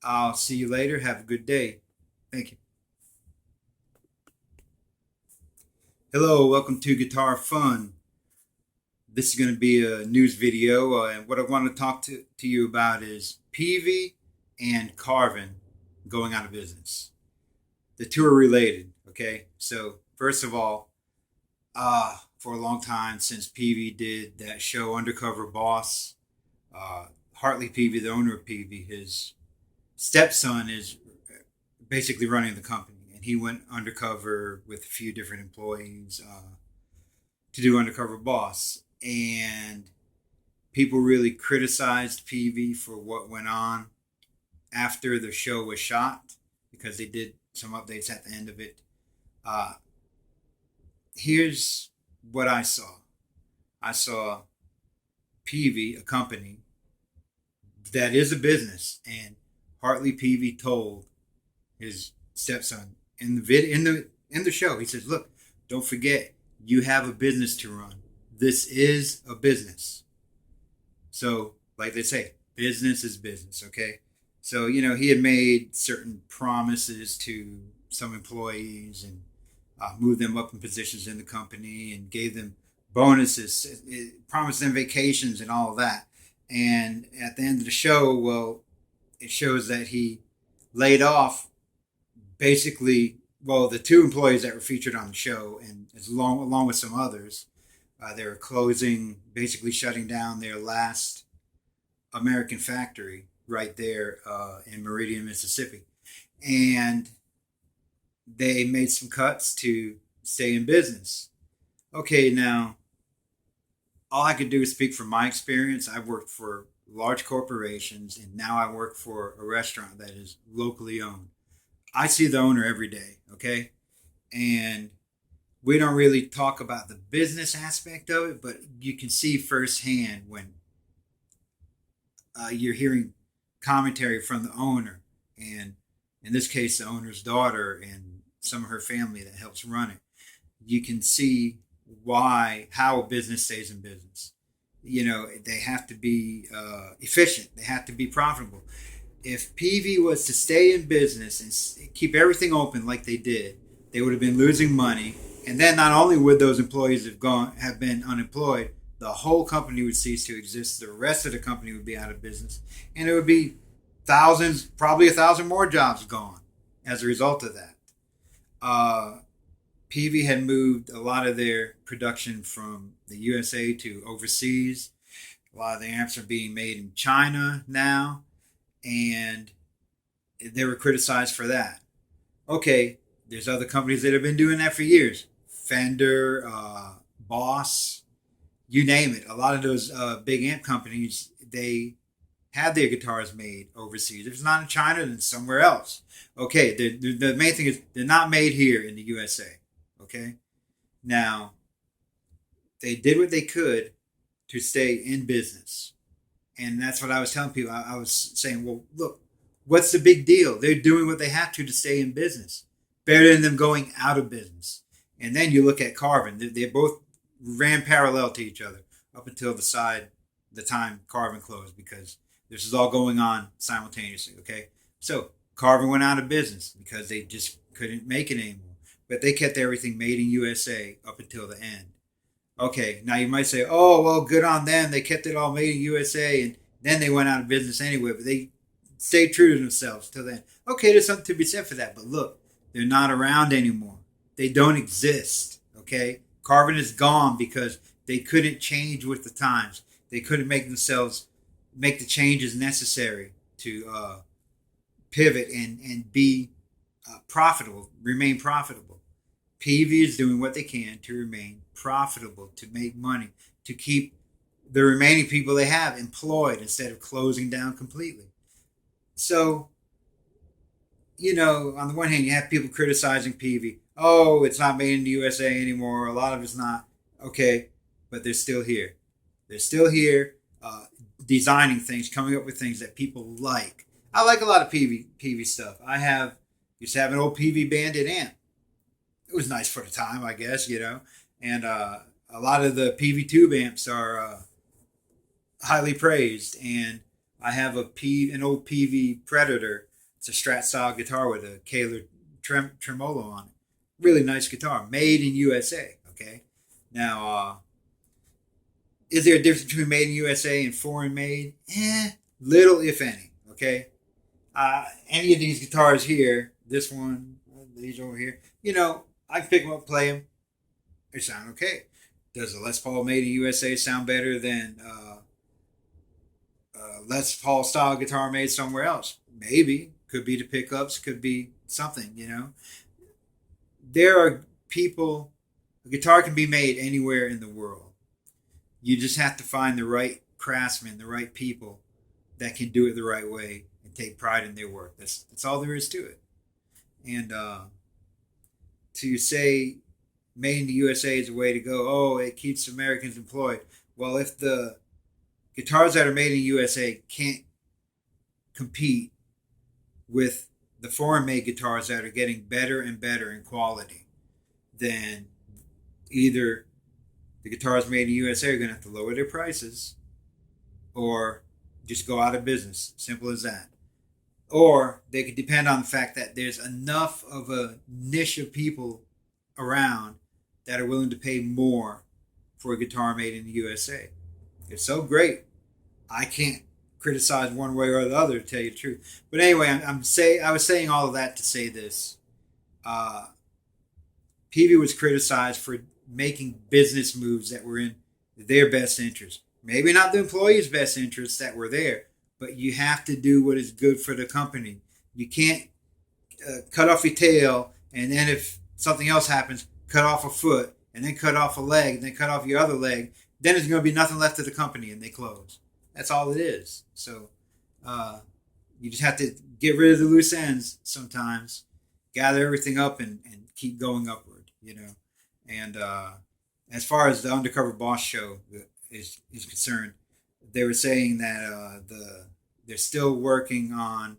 I'll see you later. Have a good day. Thank you. Hello, welcome to Guitar Fun. This is going to be a news video, and what I want to talk to you about is Peavey and Carvin going out of business. The two are related, okay? So, first of all, for a long time since Peavey did that show Undercover Boss, uh, Hartley Peavey, the owner of Peavey, his stepson is basically running the company, and he went undercover with a few different employees to do Undercover Boss, and people really criticized Peavey for what went on after the show was shot because they did some updates at the end of it. Uh, Here's what I saw. I saw Peavey, a company that is a business, and Hartley Peavey told his stepson in the in the show. He says, "Look, don't forget, you have a business to run. This is a business. So, like they say, business is business. Okay. So he had made certain promises to some employees and moved them up in positions in the company and gave them bonuses, promised them vacations and all of that. And at the end of the show, well, it shows that he laid off basically, well, the two employees that were featured on the show, and along with some others, they were closing, basically shutting down their last American factory right there in Meridian, Mississippi, and they made some cuts to stay in business. Okay, now all I could do is speak from my experience. I've worked for large corporations, and now I work for a restaurant that is locally owned. I see the owner every day, okay? And we don't really talk about the business aspect of it, but you can see firsthand when you're hearing commentary from the owner, and in this case, the owner's daughter and some of her family that helps run it. You can see how a business stays in business. They have to be efficient. They have to be profitable. If Peavey was to stay in business and keep everything open like they did, they would have been losing money. And then not only would those employees have been unemployed, the whole company would cease to exist. The rest of the company would be out of business, and it would be thousands, probably 1,000 more jobs gone as a result of that. Uh, Peavey had moved a lot of their production from the USA to overseas. A lot of the amps are being made in China now, and they were criticized for that. Okay, there's other companies that have been doing that for years. Fender, Boss, you name it. A lot of those big amp companies, they had their guitars made overseas. If it's not in China, then somewhere else. Okay, the main thing is they're not made here in the USA. Okay, now they did what they could to stay in business, and that's what I was telling people. I was saying, well, look, what's the big deal? They're doing what they have to stay in business. Better than them going out of business. And then you look at Carvin. They both ran parallel to each other up until the time Carvin closed, because this is all going on simultaneously. Okay, so Carvin went out of business because they just couldn't make it anymore. But they kept everything made in USA up until the end. Okay, now you might say, oh, well, good on them. They kept it all made in USA, and then they went out of business anyway, but they stayed true to themselves till then. Okay, there's something to be said for that, but look, they're not around anymore. They don't exist, okay? Carvin is gone because they couldn't change with the times. They couldn't make the changes necessary to pivot and be profitable, remain profitable. Peavey is doing what they can to remain profitable, to make money, to keep the remaining people they have employed instead of closing down completely. So, on the one hand, you have people criticizing Peavey. Oh, it's not made in the USA anymore. A lot of it's not. Okay, but they're still here. They're still here, designing things, coming up with things that people like. I like a lot of Peavey stuff. Used to have an old Peavey Bandit amp. It was nice for the time, I guess. And a lot of the Peavey tube amps are highly praised. And I have an old Peavey Predator It's a Strat style guitar with a Kaler tremolo on it. Really nice guitar, made in USA. Okay, now is there a difference between made in USA and foreign made? Little if any. Okay, any of these guitars here, this one, these over here, I can pick them up, play them. They sound okay. Does a Les Paul made in USA sound better than Les Paul style guitar made somewhere else? Maybe. Could be the pickups, could be something. There are people, a guitar can be made anywhere in the world. You just have to find the right craftsmen, the right people that can do it the right way and take pride in their work. That's all there is to it. And to say made in the USA is a way to go, oh, it keeps Americans employed. Well, if the guitars that are made in the USA can't compete with the foreign made guitars that are getting better and better in quality, then either the guitars made in the USA are going to have to lower their prices or just go out of business. Simple as that. Or they could depend on the fact that there's enough of a niche of people around that are willing to pay more for a guitar made in the USA. It's so great. I can't criticize one way or the other, to tell you the truth. But anyway, I was saying all of that to say this. Peavey was criticized for making business moves that were in their best interest. Maybe not the employees' best interests that were there, but you have to do what is good for the company. You can't cut off your tail, and then if something else happens, cut off a foot, and then cut off a leg, and then cut off your other leg. Then there's going to be nothing left of the company, and they close. That's all it is. So you just have to get rid of the loose ends sometimes, gather everything up, and keep going upward. And as far as the Undercover Boss show is concerned, they were saying that they're still working on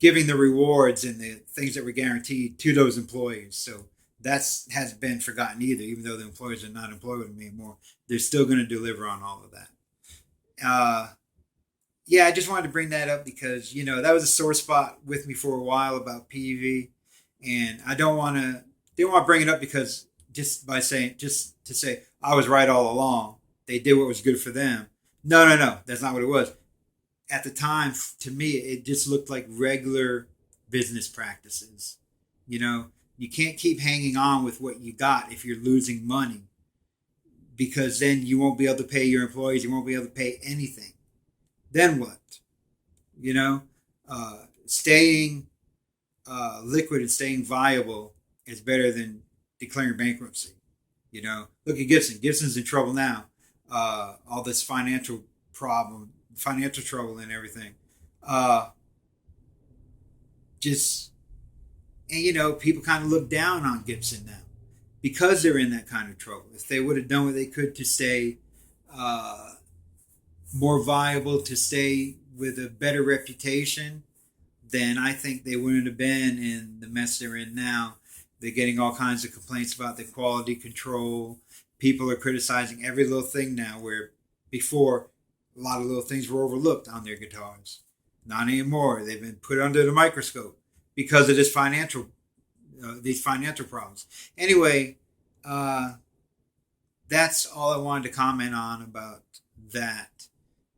giving the rewards and the things that were guaranteed to those employees. So that hasn't been forgotten either, even though the employees are not employed with them anymore. They're still going to deliver on all of that. Yeah, I just wanted to bring that up because, that was a sore spot with me for a while about Peavey. And I didn't want to bring it up because just to say I was right all along. They did what was good for them. No, that's not what it was. At the time, to me, it just looked like regular business practices. You can't keep hanging on with what you got if you're losing money, because then you won't be able to pay your employees. You won't be able to pay anything. Then what? Staying liquid and staying viable is better than declaring bankruptcy. Look at Gibson. Gibson's in trouble now. All this financial trouble and everything. People kind of look down on Gibson now because they're in that kind of trouble. If they would have done what they could to stay more viable, to stay with a better reputation, then I think they wouldn't have been in the mess they're in now. They're getting all kinds of complaints about the quality control. People are criticizing every little thing now, where before a lot of little things were overlooked on their guitars. Not anymore. They've been put under the microscope because of these financial problems. Anyway, that's all I wanted to comment on about that.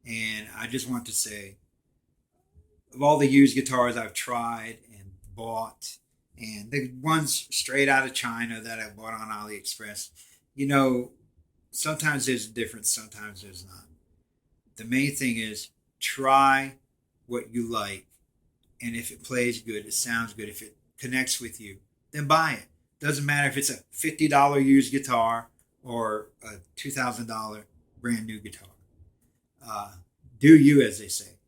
And I just want to say, of all the used guitars I've tried and bought, and the ones straight out of China that I bought on AliExpress, sometimes there's a difference, sometimes there's not. The main thing is try what you like. And if it plays good, it sounds good, if it connects with you, then buy it. Doesn't matter if it's a $50 used guitar or a $2,000 brand new guitar. Do you, as they say.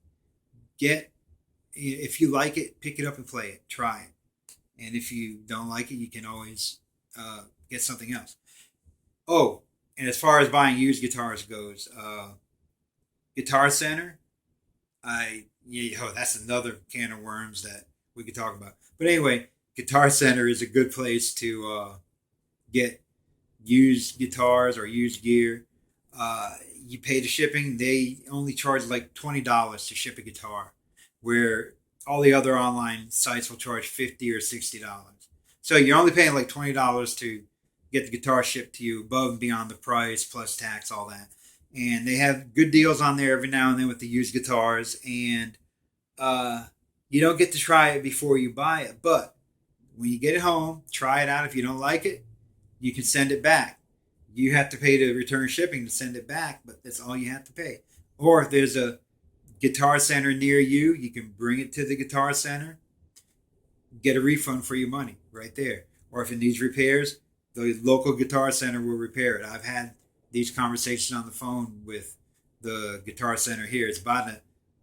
If you like it, pick it up and play it. Try it. And if you don't like it, you can always get something else. Oh, and as far as buying used guitars goes, Guitar Center, that's another can of worms that we could talk about. But anyway, Guitar Center is a good place to get used guitars or used gear. You pay the shipping. They only charge like $20 to ship a guitar. where all the other online sites will charge $50 or $60. So you're only paying like $20 to get the guitar shipped to you above and beyond the price plus tax, all that. And they have good deals on there every now and then with the used guitars. And uh, you don't get to try it before you buy it, but when you get it home, try it out. If you don't like it, you can send it back. You have to pay the return shipping to send it back, but that's all you have to pay. Or if there's a guitar center near you, you can bring it to the guitar center, get a refund for your money right there. Or if it needs repairs, the local guitar center will repair it. I've had these conversations on the phone with the guitar center here. It's about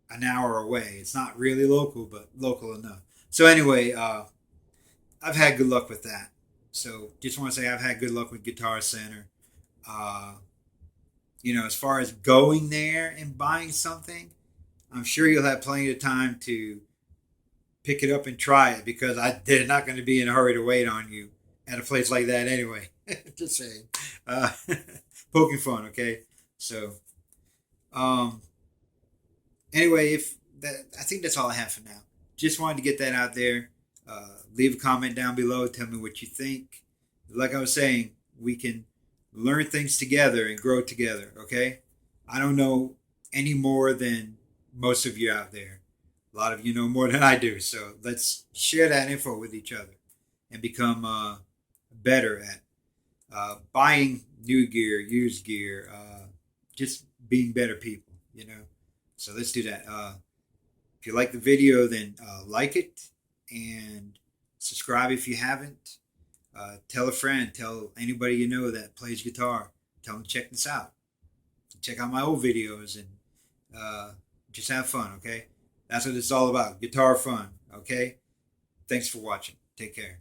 an hour away. It's not really local, but local enough. So anyway, I've had good luck with that. So just want to say I've had good luck with Guitar Center. Uh, as far as going there and buying something, I'm sure you'll have plenty of time to pick it up and try it because they're not going to be in a hurry to wait on you at a place like that anyway. Just saying. Uh, Poking fun, okay? So, um, anyway, if that, I think that's all I have for now. Just wanted to get that out there. Leave a comment down below. Tell me what you think. Like I was saying, we can learn things together and grow together, okay? I don't know any more than most of you out there. A lot of you know more than I do. So let's share that info with each other and become better at buying new gear, used gear, just being better people. So let's do that. If you like the video, then like it and subscribe if you haven't. Tell a friend, tell anybody you know that plays guitar. Tell them to check this out. Check out my old videos and just have fun, okay? That's what it's all about. Guitar fun, okay? Thanks for watching. Take care.